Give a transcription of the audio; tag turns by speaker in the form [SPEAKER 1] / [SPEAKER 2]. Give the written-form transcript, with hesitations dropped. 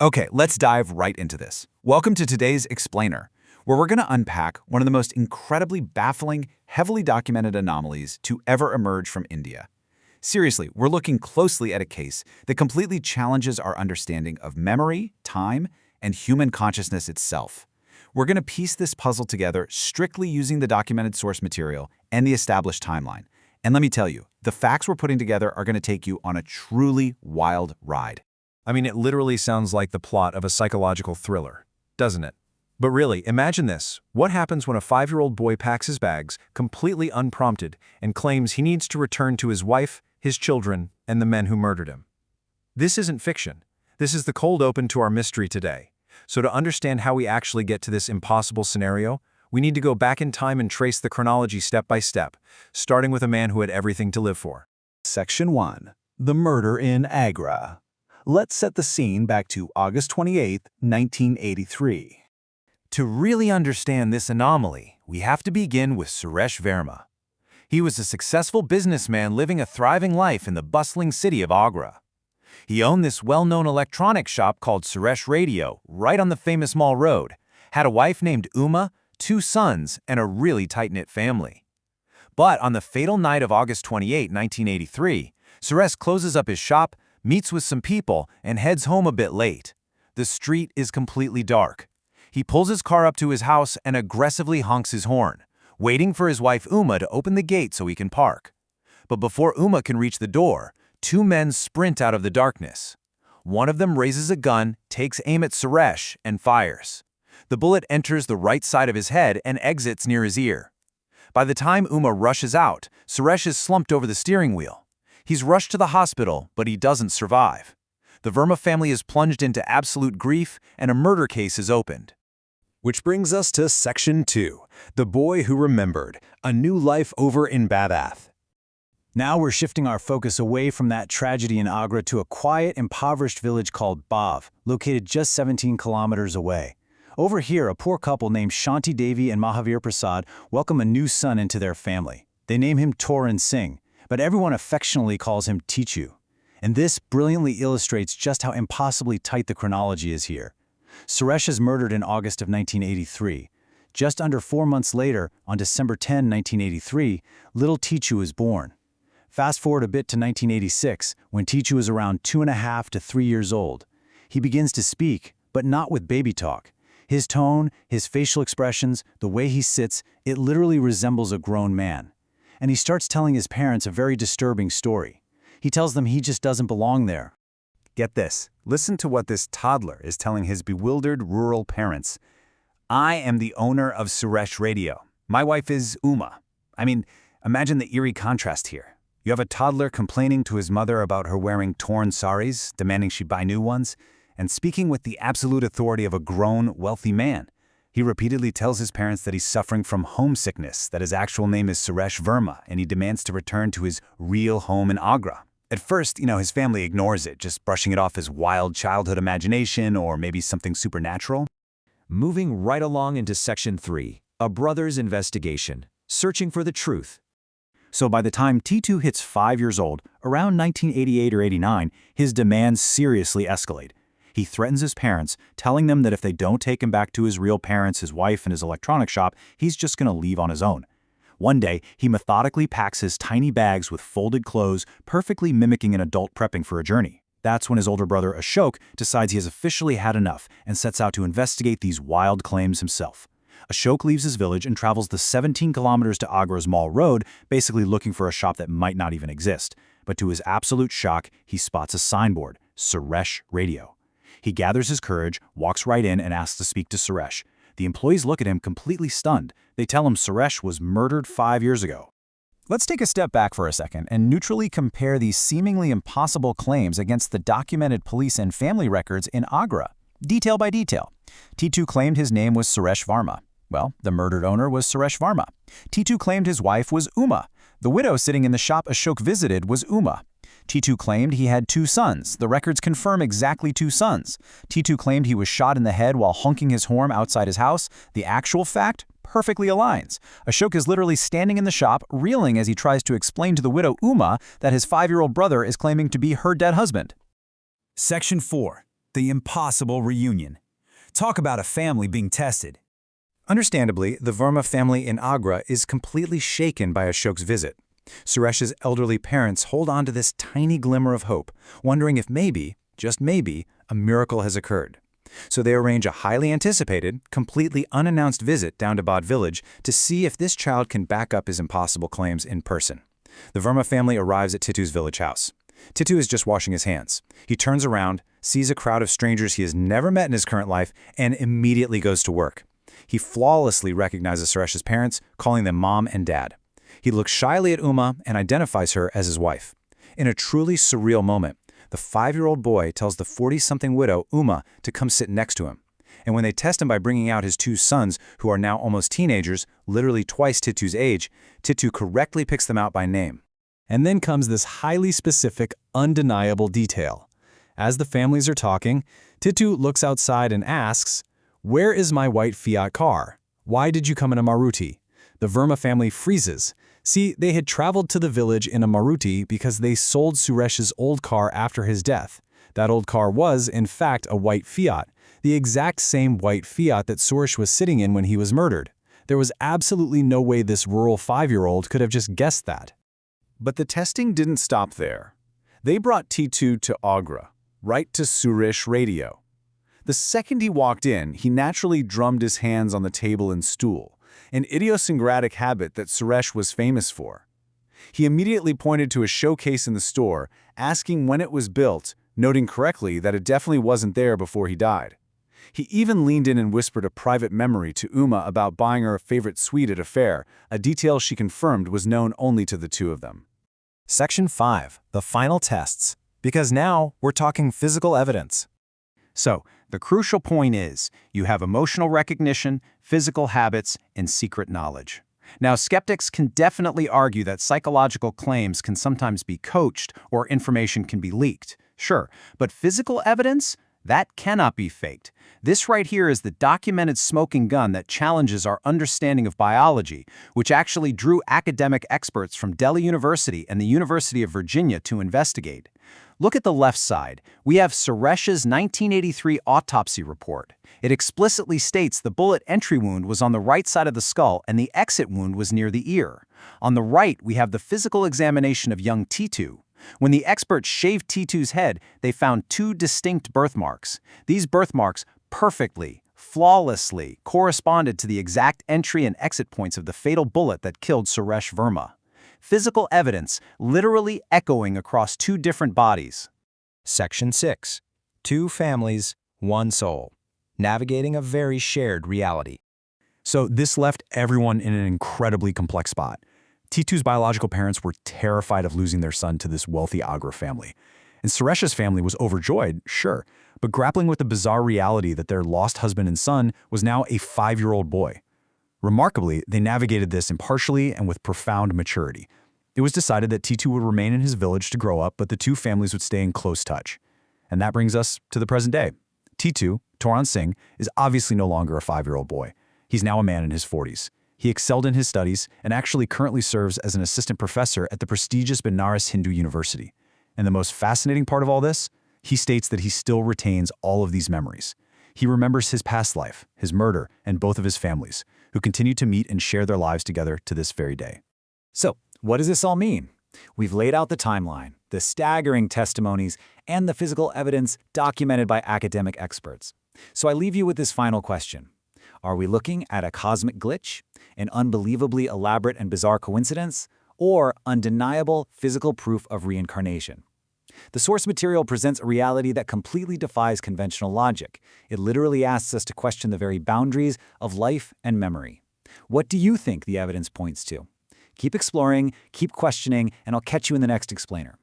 [SPEAKER 1] Okay, let's dive right into this. Welcome to today's Explainer, where we're going to unpack one of the most incredibly baffling, heavily documented anomalies to ever emerge from India. Seriously, we're looking closely at a case that completely challenges our understanding of memory, time, and human consciousness itself. We're going to piece this puzzle together strictly using the documented source material and the established timeline. And let me tell you, the facts we're putting together are going to take you on a truly wild ride.
[SPEAKER 2] I mean, it literally sounds like the plot of a psychological thriller, doesn't it? But really, imagine this. What happens when a 5-year-old boy packs his bags, completely unprompted, and claims he needs to return to his wife, his children, and the men who murdered him? This isn't fiction. This is the cold open to our mystery today. So to understand how we actually get to this impossible scenario, we need to go back in time and trace the chronology step by step, starting with a man who had everything to live for.
[SPEAKER 3] Section 1. The Murder in Agra. Let's set the scene back to August 28, 1983.
[SPEAKER 1] To really understand this anomaly, we have to begin with Suresh Verma. He was a successful businessman living a thriving life in the bustling city of Agra. He owned this well-known electronics shop called Suresh Radio right on the famous Mall Road, had a wife named Uma, 2 sons, and a really tight-knit family. But on the fatal night of August 28, 1983, Suresh closes up his shop, meets with some people, and heads home a bit late. The street is completely dark. He pulls his car up to his house and aggressively honks his horn, waiting for his wife Uma to open the gate so he can park. But before Uma can reach the door, 2 men sprint out of the darkness. One of them raises a gun, takes aim at Suresh, and fires. The bullet enters the right side of his head and exits near his ear. By the time Uma rushes out, Suresh is slumped over the steering wheel. He's rushed to the hospital, but he doesn't survive. The Verma family is plunged into absolute grief, and a murder case is opened.
[SPEAKER 2] Which brings us to Section 2, The Boy Who Remembered, A New Life Over in Badath.
[SPEAKER 3] Now we're shifting our focus away from that tragedy in Agra to a quiet, impoverished village called Bhav, located just 17 kilometers away. Over here, a poor couple named Shanti Devi and Mahavir Prasad welcome a new son into their family. They name him Titu Singh, but everyone affectionately calls him Titu. And this brilliantly illustrates just how impossibly tight the chronology is here. Suresh is murdered in August of 1983. Just under 4 months later, on December 10, 1983, little Titu is born. Fast forward a bit to 1986, when Titu is around 2.5 to 3 years old. He begins to speak, but not with baby talk. His tone, his facial expressions, the way he sits, it literally resembles a grown man. And he starts telling his parents a very disturbing story. He tells them he just doesn't belong there.
[SPEAKER 1] Get this. Listen to what this toddler is telling his bewildered rural parents. I am the owner of Suresh Radio. My wife is Uma. I mean, imagine the eerie contrast here. You have a toddler complaining to his mother about her wearing torn saris, demanding she buy new ones, and speaking with the absolute authority of a grown, wealthy man. He repeatedly tells his parents that he's suffering from homesickness, that his actual name is Suresh Verma, and he demands to return to his real home in Agra. At first, his family ignores it, just brushing it off as wild childhood imagination or maybe something supernatural.
[SPEAKER 4] Moving right along into Section 3, A Brother's Investigation, Searching for the Truth.
[SPEAKER 3] So by the time Titu hits 5 years old, around 1988 or 89, his demands seriously escalate. He threatens his parents, telling them that if they don't take him back to his real parents, his wife, and his electronics shop, he's just going to leave on his own. One day, he methodically packs his tiny bags with folded clothes, perfectly mimicking an adult prepping for a journey. That's when his older brother, Ashok, decides he has officially had enough and sets out to investigate these wild claims himself. Ashok leaves his village and travels the 17 kilometers to Agra's Mall Road, basically looking for a shop that might not even exist. But to his absolute shock, he spots a signboard, Suresh Radio. He gathers his courage, walks right in, and asks to speak to Suresh. The employees look at him completely stunned. They tell him Suresh was murdered 5 years ago. Let's take a step back for a second and neutrally compare these seemingly impossible claims against the documented police and family records in Agra, detail by detail. Titu claimed his name was Suresh Verma. Well, the murdered owner was Suresh Verma. Titu claimed his wife was Uma. The widow sitting in the shop Ashok visited was Uma. Titu claimed he had 2 sons. The records confirm exactly 2 sons. Titu claimed he was shot in the head while honking his horn outside his house. The actual fact perfectly aligns. Ashok is literally standing in the shop, reeling as he tries to explain to the widow Uma that his 5-year-old brother is claiming to be her dead husband.
[SPEAKER 1] Section 4.
[SPEAKER 5] the impossible reunion. Talk about a family being tested.
[SPEAKER 2] Understandably, the Verma family in Agra is completely shaken by Ashok's visit. Suresh's elderly parents hold on to this tiny glimmer of hope, wondering if maybe, just maybe, a miracle has occurred. So they arrange a highly anticipated, completely unannounced visit down to Bod village to see if this child can back up his impossible claims in person. The Verma family arrives at Titu's village house. Titu is just washing his hands. He turns around, sees a crowd of strangers he has never met in his current life, and immediately goes to work. He flawlessly recognizes Suresh's parents, calling them mom and dad. He looks shyly at Uma and identifies her as his wife. In a truly surreal moment, the 5-year-old boy tells the 40-something widow, Uma, to come sit next to him. And when they test him by bringing out his 2 sons, who are now almost teenagers, literally twice Titu's age, Titu correctly picks them out by name.
[SPEAKER 3] And then comes this highly specific, undeniable detail. As the families are talking, Titu looks outside and asks, "Where is my white Fiat car? Why did you come in a Maruti?" The Verma family freezes. See, they had traveled to the village in a Maruti because they sold Suresh's old car after his death. That old car was, in fact, a white Fiat, the exact same white Fiat that Suresh was sitting in when he was murdered. There was absolutely no way this rural 5-year-old could have just guessed that.
[SPEAKER 2] But the testing didn't stop there. They brought Titu to Agra, right to Suresh radio. The second he walked in, he naturally drummed his hands on the table and stool, an idiosyncratic habit that Suresh was famous for. He immediately pointed to a showcase in the store, asking when it was built, noting correctly that it definitely wasn't there before he died. He even leaned in and whispered a private memory to Uma about buying her a favorite sweet at a fair, a detail she confirmed was known only to the 2 of them.
[SPEAKER 1] Section 5. The final tests. Because now we're talking physical evidence. So, the crucial point is, you have emotional recognition, physical habits, and secret knowledge. Now, skeptics can definitely argue that psychological claims can sometimes be coached or information can be leaked. Sure, but physical evidence? That cannot be faked. This right here is the documented smoking gun that challenges our understanding of biology, which actually drew academic experts from Delhi University and the University of Virginia to investigate. Look at the left side. We have Suresh's 1983 autopsy report. It explicitly states the bullet entry wound was on the right side of the skull and the exit wound was near the ear. On the right, we have the physical examination of young Titu. When the experts shaved Titu's head, they found 2 distinct birthmarks. These birthmarks perfectly, flawlessly corresponded to the exact entry and exit points of the fatal bullet that killed Suresh Verma. Physical evidence literally echoing across 2 different bodies.
[SPEAKER 4] Section 6. 2 families, 1 soul. Navigating a very shared reality.
[SPEAKER 3] So this left everyone in an incredibly complex spot. Titu's biological parents were terrified of losing their son to this wealthy Agra family. And Suresh's family was overjoyed, sure, but grappling with the bizarre reality that their lost husband and son was now a 5-year-old boy. Remarkably, they navigated this impartially and with profound maturity. It was decided that Titu would remain in his village to grow up, but the 2 families would stay in close touch. And that brings us to the present day. Titu, Titu Singh, is obviously no longer a 5-year-old boy. He's now a man in his 40s. He excelled in his studies and actually currently serves as an assistant professor at the prestigious Benares Hindu University. And the most fascinating part of all this? He states that he still retains all of these memories. He remembers his past life, his murder, and both of his families, who continue to meet and share their lives together to this very day.
[SPEAKER 5] So, what does this all mean? We've laid out the timeline, the staggering testimonies, and the physical evidence documented by academic experts. So I leave you with this final question. Are we looking at a cosmic glitch, an unbelievably elaborate and bizarre coincidence, or undeniable physical proof of reincarnation? The source material presents a reality that completely defies conventional logic. It literally asks us to question the very boundaries of life and memory. What do you think the evidence points to? Keep exploring, keep questioning, and I'll catch you in the next explainer.